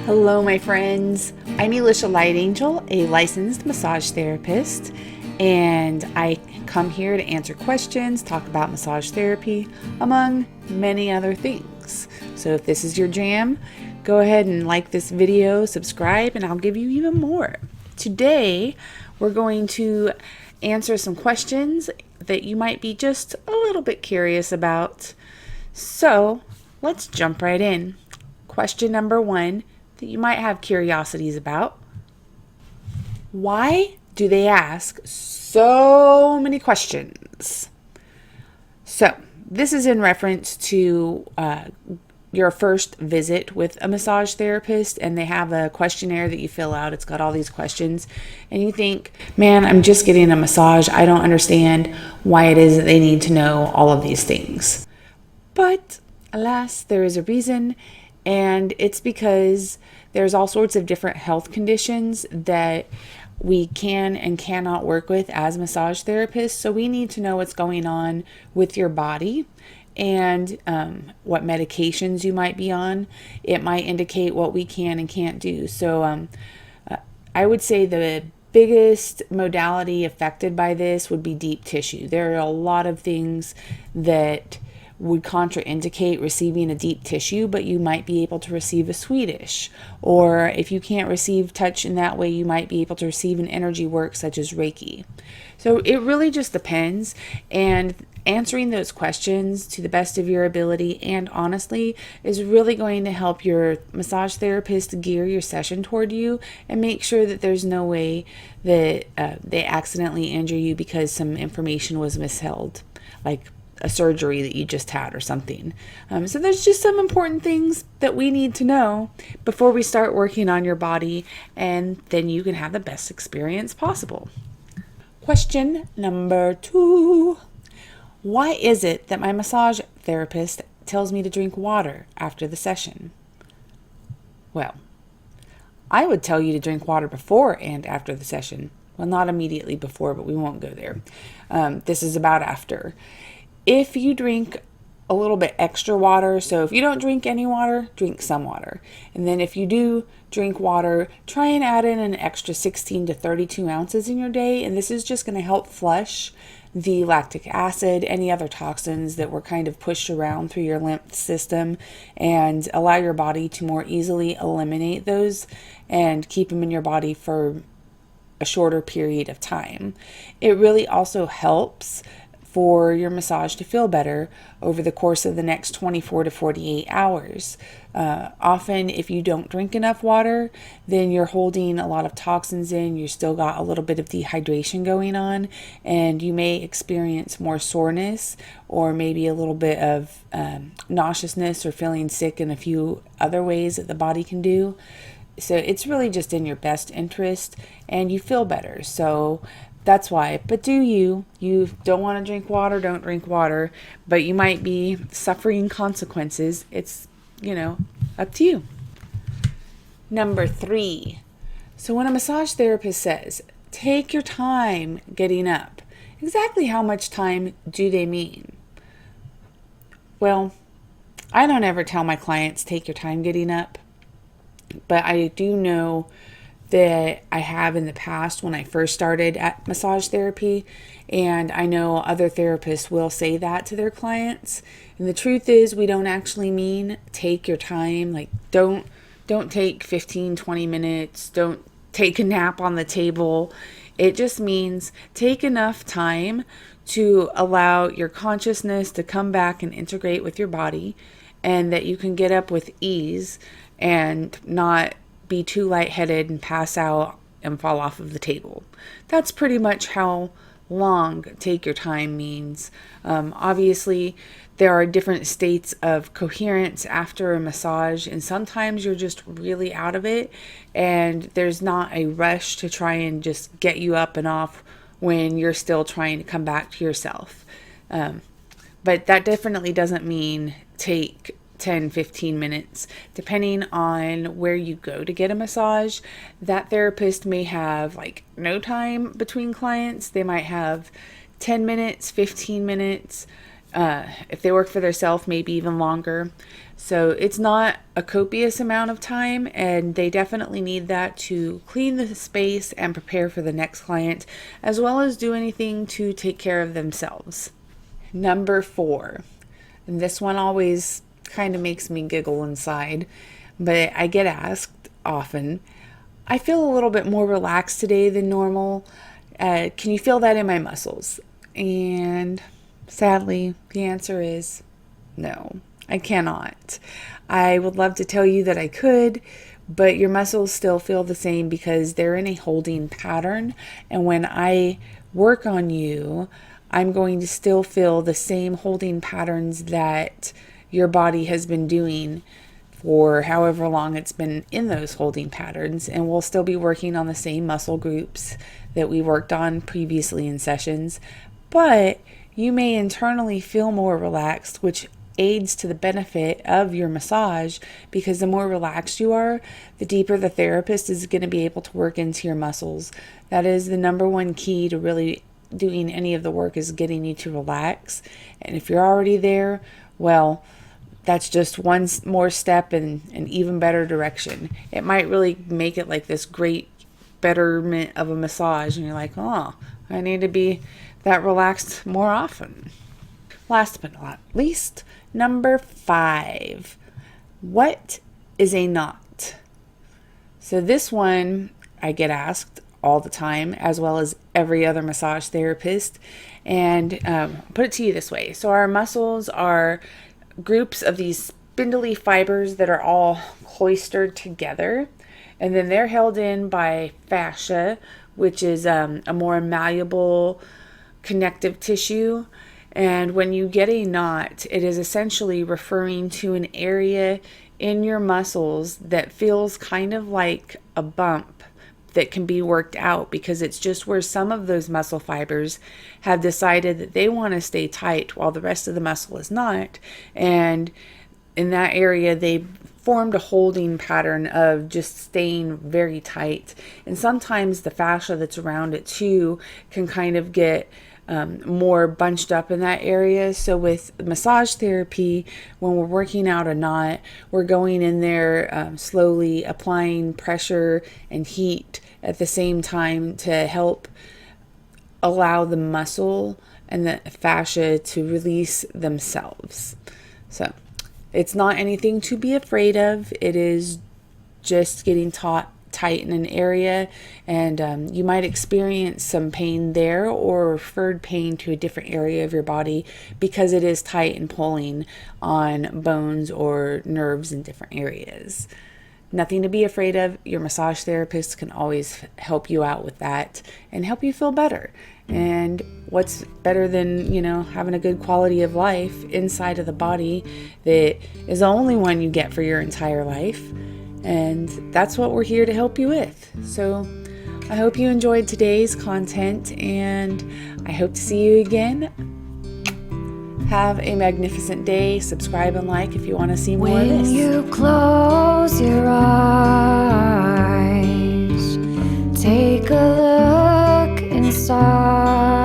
Hello, my friends. I'm Elisha LightAngel, a licensed massage therapist, and I come here to answer questions, talk about massage therapy, among many other things. So if this is your jam, go ahead and like this video, subscribe, and I'll give you even more. Today, we're going to answer some questions that you might be just a little bit curious about. So let's jump right in. Question number 1 that you might have curiosities about. Why do they ask so many questions? So, this is in reference to your first visit with a massage therapist, and they have a questionnaire that you fill out. It's got all these questions, and you think, man, I'm just getting a massage. I don't understand why it is that they need to know all of these things. But alas, there is a reason, and it's because there's all sorts of different health conditions that we can and cannot work with as massage therapists. So we need to know what's going on with your body and what medications you might be on. It might indicate what we can and can't do. So I would say the biggest modality affected by this would be deep tissue. There are a lot of things that would contraindicate receiving a deep tissue, but you might be able to receive a Swedish. Or if you can't receive touch in that way, you might be able to receive an energy work such as Reiki. So it really just depends, and answering those questions to the best of your ability and honestly is really going to help your massage therapist gear your session toward you and make sure that there's no way that they accidentally injure you because some information was withheld, like a surgery that you just had or something. So there's just some important things that we need to know before we start working on your body, and then you can have the best experience possible. Question number 2. Why is it that my massage therapist tells me to drink water after the session? Well, I would tell you to drink water before and after the session. Well, not immediately before, but we won't go there. This is about after. If you drink a little bit extra water, so if you don't drink any water, drink some water. And then if you do drink water, try and add in an extra 16 to 32 ounces in your day. And this is just going to help flush the lactic acid, any other toxins that were kind of pushed around through your lymph system, and allow your body to more easily eliminate those and keep them in your body for a shorter period of time. It really also helps for your massage to feel better over the course of the next 24 to 48 hours. Often, if you don't drink enough water, then you're holding a lot of toxins in, you still got a little bit of dehydration going on, and you may experience more soreness or maybe a little bit of nauseousness or feeling sick in a few other ways that the body can do. So it's really just in your best interest, and you feel better. So that's why. But do you don't want to drink water, don't drink water, but you might be suffering consequences. It's, up to you. Number 3. So when a massage therapist says, take your time getting up, exactly how much time do they mean? Well, I don't ever tell my clients, take your time getting up, but I do know that I have in the past when I first started at massage therapy, and I know other therapists will say that to their clients. And the truth is, we don't actually mean take your time. Like don't take 15-20 minutes, don't take a nap on the table. It just means take enough time to allow your consciousness to come back and integrate with your body, and that you can get up with ease and not be too lightheaded and pass out and fall off of the table. That's pretty much how long take your time means. Obviously, there are different states of coherence after a massage, and sometimes you're just really out of it, and there's not a rush to try and just get you up and off when you're still trying to come back to yourself. But that definitely doesn't mean take 10-15 minutes. Depending on where you go to get a massage, that therapist may have no time between clients. They might have 10 minutes, 15 minutes. If they work for themselves, maybe even longer. So it's not a copious amount of time, and they definitely need that to clean the space and prepare for the next client, as well as do anything to take care of themselves. Number 4, and this one always kind of makes me giggle inside, but I get asked often, I feel a little bit more relaxed today than normal. Can you feel that in my muscles? And sadly, the answer is no, I cannot. I would love to tell you that I could, but your muscles still feel the same because they're in a holding pattern. And when I work on you, I'm going to still feel the same holding patterns that your body has been doing for however long it's been in those holding patterns. And we'll still be working on the same muscle groups that we worked on previously in sessions. But you may internally feel more relaxed, which aids to the benefit of your massage, because the more relaxed you are, the deeper the therapist is going to be able to work into your muscles. That is the number one key to really doing any of the work, is getting you to relax. And if you're already there, well, that's just one more step in an even better direction. It might really make it like this great betterment of a massage, and you're like, oh, I need to be that relaxed more often. Last but not least, number 5. What is a knot? So this one I get asked all the time, as well as every other massage therapist. And put it to you this way. So our muscles are groups of these spindly fibers that are all cloistered together. And then they're held in by fascia, which is a more malleable connective tissue. And when you get a knot, it is essentially referring to an area in your muscles that feels kind of like a bump that can be worked out, because it's just where some of those muscle fibers have decided that they want to stay tight while the rest of the muscle is not. And in that area, they formed a holding pattern of just staying very tight. And sometimes the fascia that's around it too can kind of get more bunched up in that area. So with massage therapy, when we're working out a knot, we're going in there slowly applying pressure and heat at the same time to help allow the muscle and the fascia to release themselves. So it's not anything to be afraid of. It is just getting tight in an area, and you might experience some pain there or referred pain to a different area of your body because it is tight and pulling on bones or nerves in different areas. Nothing to be afraid of. Your massage therapist can always help you out with that and help you feel better. And what's better than, having a good quality of life inside of the body that is the only one you get for your entire life. And that's what we're here to help you with. So I hope you enjoyed today's content, and I hope to see you again. Have a magnificent day. Subscribe and like if you want to see more of this. When you close your eyes, take a look inside.